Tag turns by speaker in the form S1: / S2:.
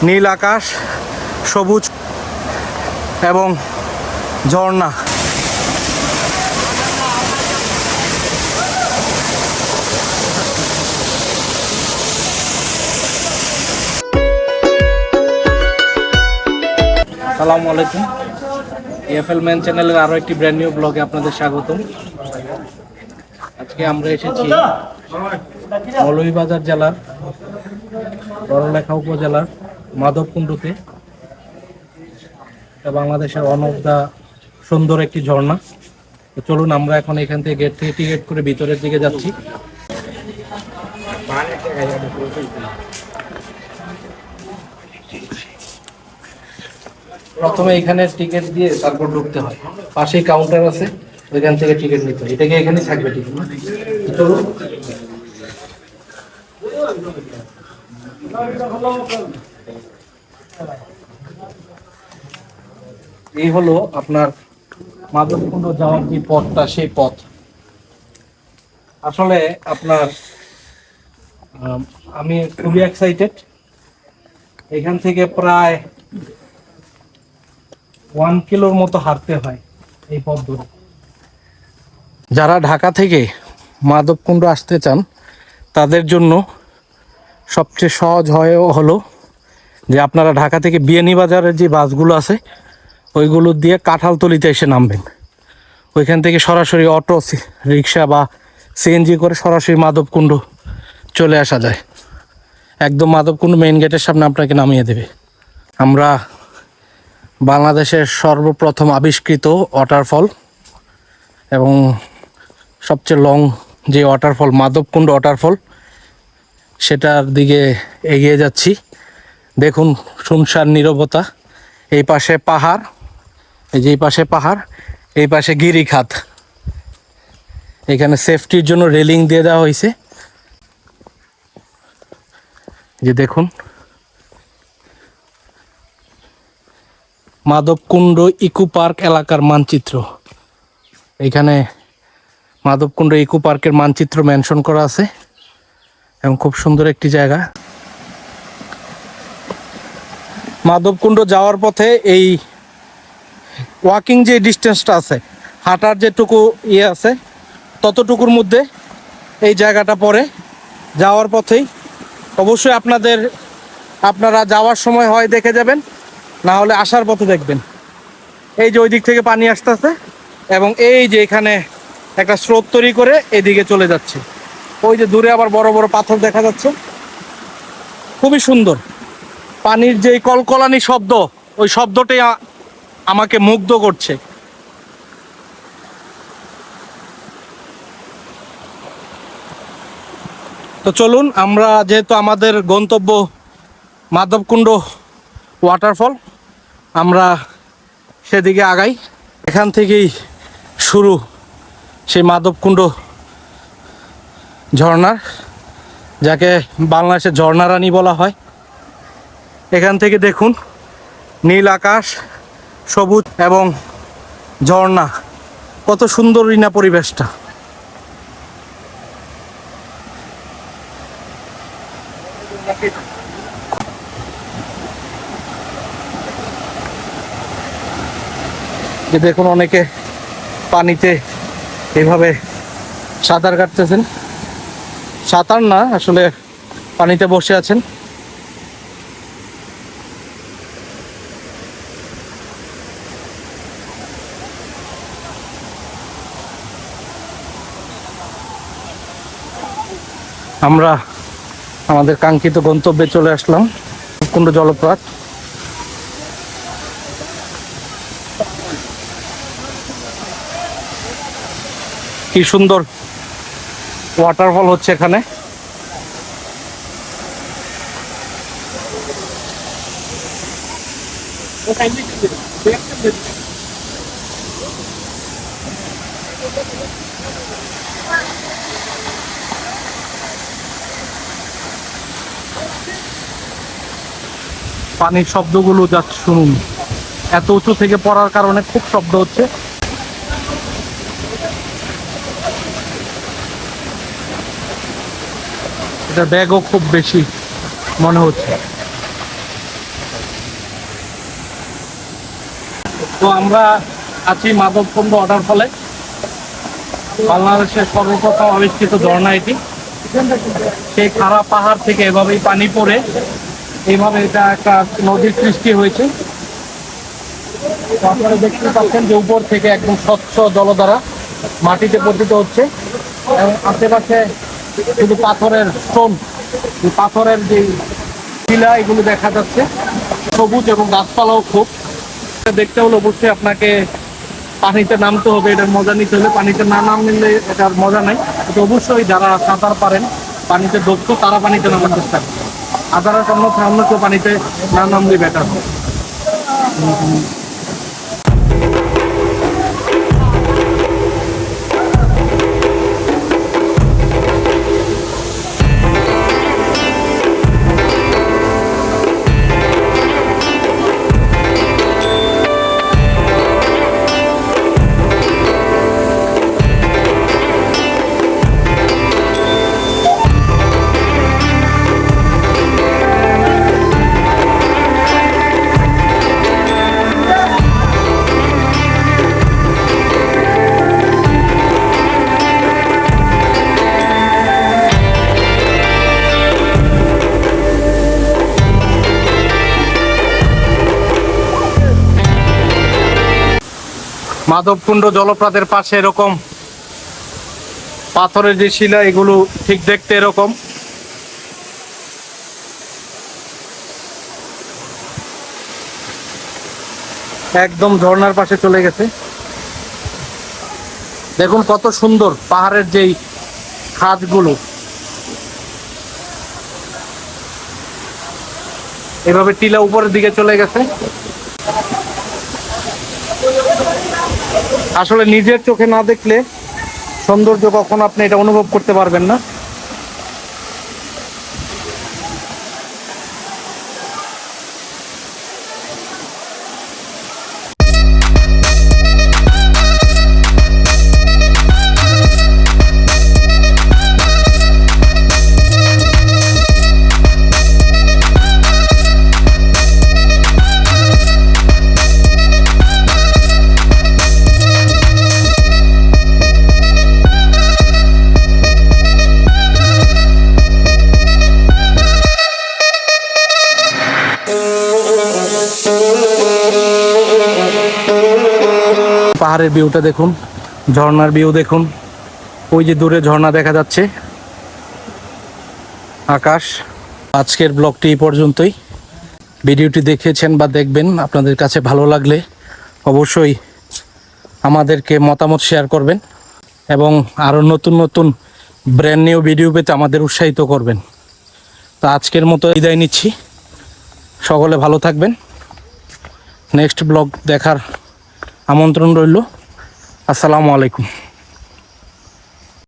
S1: নীল আকাশ, সবুজ এবং ঝর্ণা। আসসালামু আলাইকুম, এফএল ম্যান চ্যানেলের আরও একটি ব্র্যান্ড নিউ ব্লগে আপনাদের স্বাগতম। আজকে আমরা এসেছি মৌলভীবাজার জেলার বড়লেখা উপজেলার মাধবকুণ্ডতে। বাংলাদেশের ওয়ান অফ দ্য সুন্দর একটি ঝর্ণা। তো চলুন আমরা এখন এখান থেকে গেট থেকে টিকিট করে ভিতরের দিকে যাচ্ছি। প্রথমে এখানে টিকিট দিয়ে তারপর ঢুকতে হয়, পাশেই কাউন্টার আছে, ওইখান থেকে টিকিট নিতে হয়। এটাকে এখানেই থাকবে টিকিট। চলুন। এই হলো আপনার মাধবকুণ্ড যাওয়ার যে পথটা, সেই পথ। আসলে আপনার আমি খুবই এক্সাইটেড। এখান থেকে প্রায় 1 কিলোর মতো হাঁটতে হয় এই পথ ধরে। যারা ঢাকা থেকে মাধবকুণ্ড আসতে চান তাদের জন্য সবচেয়ে সহজ হলো যে আপনারা ঢাকা থেকে বিয়ানীবাজারের যে বাসগুলো আছে ওইগুলো দিয়ে কাঁঠালতলিতে এসে নামবেন। ওইখান থেকে সরাসরি অটো রিক্সা বা সিএনজি করে সরাসরি মাধবকুণ্ড চলে আসা যায়। একদম মাধবকুণ্ড মেইন গেটের সামনে আপনাকে নামিয়ে দেবে। আমরা বাংলাদেশের সর্বপ্রথম আবিষ্কৃত ওয়াটারফল এবং সবচেয়ে লং যে ওয়াটারফল মাধবকুণ্ড ওয়াটারফল, সেটার দিকে এগিয়ে যাচ্ছি। দেখুন শুনশান নীরবতা। এই পাশে পাহাড়, এই যে এই পাশে পাহাড়, এই পাশে গিরিখাত। এখানে সেফটির জন্য রেলিং দিয়ে দেওয়া হয়েছে। যে দেখুন মাধবকুণ্ড ইকো পার্ক এলাকার মানচিত্র। এখানে মাধবকুণ্ড ইকো পার্কের মানচিত্র মেনশন করা আছে এবং খুব সুন্দর একটি জায়গা। মাধবকুণ্ড যাওয়ার পথে এই ওয়াকিং যে ডিস্টেন্সটা আছে, হাঁটার যেটুকু আছে, ততটুকুর মধ্যে এই জায়গাটা পড়ে। যাওয়ার পথেই অবশ্যই আপনারা যাওয়ার সময় হয় দেখে যাবেন, না হলে আসার পথে দেখবেন। এই যে ওই দিক থেকে পানি আসতেছে এবং এই যে এখানে একটা স্রোত তৈরি করে এদিকে চলে যাচ্ছে। ওই যে দূরে আবার বড় বড় পাথর দেখা যাচ্ছে, খুবই সুন্দর। পানির যে কলকলানি শব্দ, ওই শব্দটাই আমাকে মুগ্ধ করছে। তো চলুন, আমরা যেহেতু আমাদের গন্তব্য মাধবকুণ্ড ওয়াটারফল, আমরা সেদিকে আগাই। এখান থেকেই শুরু সেই মাধবকুণ্ড ঝর্ণার, যাকে বাংলাদেশের ঝর্ণারানী বলা হয়। এখান থেকে দেখুন নীল আকাশ, সবুজ এবং ঝর্ণা, কত সুন্দরই না পরিবেশটা। যে দেখুন অনেকে পানিতে এভাবে সাঁতার কাটতেছেন, সাঁতার না আসলে পানিতে বসে আছেন। আমরা আমাদের কাঙ্ক্ষিত গন্তব্যে চলে আসলাম, কুণ্ড জলপ্রপাত। কি সুন্দর ওয়াটারফল হচ্ছে এখানে। পানির শব্দগুলো যা শুনুন, এত উঁচু থেকে পড়ার কারণে খুব শব্দ হচ্ছে। এটা ব্যাগও খুব বেশি মনে হচ্ছে। তো আমরা আছি মাধবকুণ্ড ওয়াটারফলে, বাংলাদেশের সর্বপ্রথম আবিষ্কৃত ঝর্ণা এটি। সেই খাড়া পাহাড় থেকে এভাবেই পানি পড়ে এইভাবে এটা একটা নদীর সৃষ্টি হয়েছে। তো আপনারা দেখতে পাচ্ছেন যে উপর থেকে একদম স্বচ্ছ জলধারা মাটিতে পতিত হচ্ছে এবং আশেপাশে শুধু পাথরের স্টোন, পাথরের যে শিলা এগুলো দেখা যাচ্ছে, সবুজ এবং গাছপালাও খুব। দেখতে হলে অবশ্যই আপনাকে পানিতে নামতে হবে, এটার মজা নিতে হলে। পানিতে না নামলে এটার মজা নাই। তো অবশ্যই যারা সাঁতার পারেন, পানিতে দক্ষ, তারা পানিতে নামার চেষ্টা করেন। আদারা অন্য কেউ পানিতে না নামলে বেটার। মাধবকুণ্ড জলপ্রপাতের পাশে এরকম পাথরের যে শিলা, এগুলো ঠিক দেখতে এরকম। একদম ঝর্ণার পাশে চলে গেছে। দেখুন কত সুন্দর পাহাড়ের যেই খাদগুলো, এভাবে টিলা উপরের দিকে চলে গেছে। আসলে নিজের চোখে না দেখলে সৌন্দর্য কখনো আপনি এটা অনুভব করতে পারবেন না। পাহাড়ের ভিউটা দেখুন, ঝর্ণার ভিউ দেখুন, ওই যে দূরে ঝর্ণা দেখা যাচ্ছে, আকাশ। আজকের ব্লগটি এই পর্যন্তই। ভিডিওটি দেখেছেন বা দেখবেন, আপনাদের কাছে ভালো লাগলে অবশ্যই আমাদেরকে মতামত শেয়ার করবেন এবং আরও নতুন নতুন ব্র্যান্ড নিউ ভিডিও পেতে আমাদের উৎসাহিত করবেন। তো আজকের মতো বিদায় নিচ্ছি, সকলে ভালো থাকবেন। নেক্সট ব্লগ দেখার আমন্ত্রণ রইল। আসসালামু আলাইকুম।